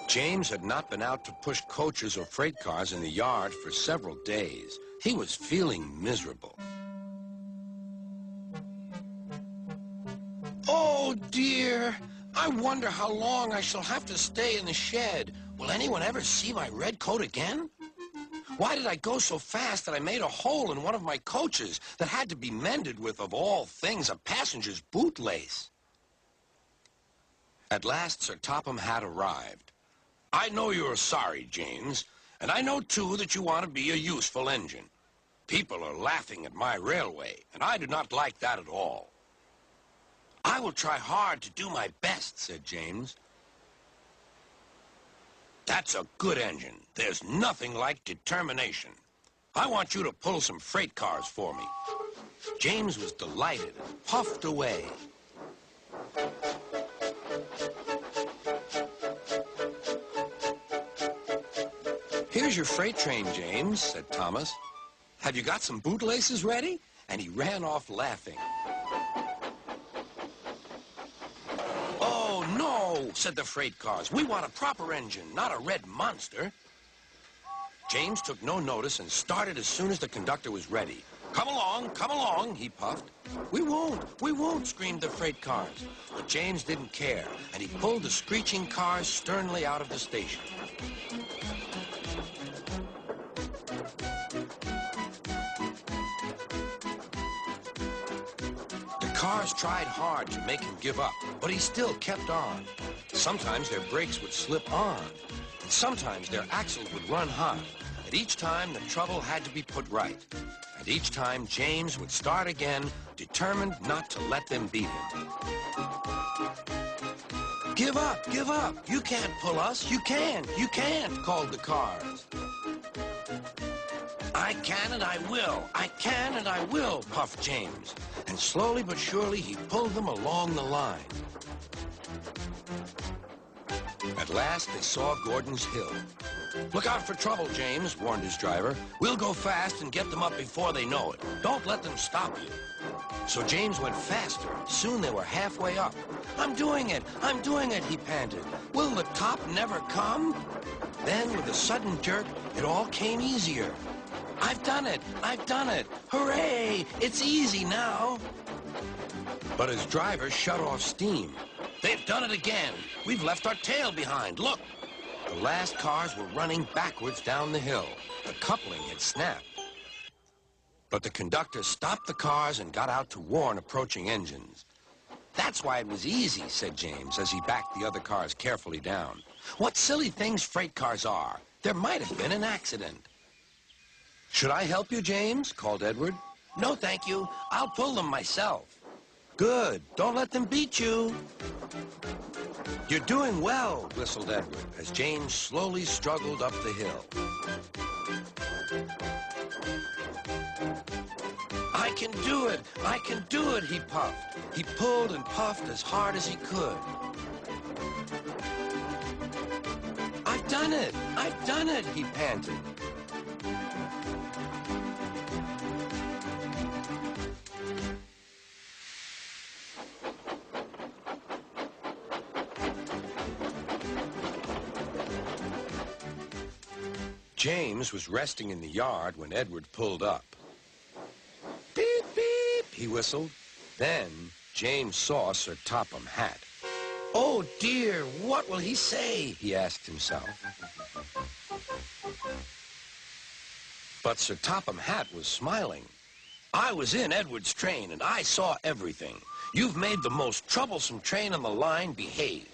James had not been out to push coaches or freight cars in the yard for several days. He was feeling miserable. Oh, dear. I wonder how long I shall have to stay in the shed. Will anyone ever see my red coat again? Why did I go so fast that I made a hole in one of my coaches that had to be mended with, of all things, a passenger's bootlace? At last, Sir Topham Hatt arrived. I know you're sorry, James, and I know, too, that you want to be a useful engine. People are laughing at my railway, and I do not like that at all. I will try hard to do my best, said James. That's a good engine. There's nothing like determination. I want you to pull some freight cars for me. James was delighted and puffed away. Here's your freight train, James, said Thomas. Have you got some bootlaces ready? And he ran off laughing. Oh, no, said the freight cars. We want a proper engine, not a red monster. James took no notice and started as soon as the conductor was ready. Come along, he puffed. We won't, screamed the freight cars. But James didn't care, and he pulled the screeching cars sternly out of the station. The cars tried hard to make him give up, but he still kept on. Sometimes their brakes would slip on, and sometimes their axles would run hot. And each time, the trouble had to be put right. And each time, James would start again, determined not to let them beat him. Give up! You can't pull us! You can't! Called the cars. I can and I will! I can and I will! Puffed James. And slowly but surely, he pulled them along the line. At last, they saw Gordon's Hill. Look out for trouble, James, warned his driver. We'll go fast and get them up before they know it. Don't let them stop you. So James went faster. Soon they were halfway up. I'm doing it, he panted. Will the top never come? Then, with a sudden jerk, it all came easier. I've done it! Hooray! It's easy now. But his driver shut off steam. They've done it again. We've left our tail behind. Look! The last cars were running backwards down the hill. The coupling had snapped. But the conductor stopped the cars and got out to warn approaching engines. That's why it was easy, said James, as he backed the other cars carefully down. What silly things freight cars are. There might have been an accident. Should I help you, James? Called Edward. No, thank you. I'll pull them myself. Good. Don't let them beat you. You're doing well, whistled Edward, as James slowly struggled up the hill. I can do it, he puffed. He pulled and puffed as hard as he could. I've done it, he panted. James was resting in the yard when Edward pulled up. Beep, beep, he whistled. Then James saw Sir Topham Hatt. Oh, dear, what will he say? He asked himself. But Sir Topham Hatt was smiling. I was in Edward's train, and I saw everything. You've made the most troublesome train on the line behave.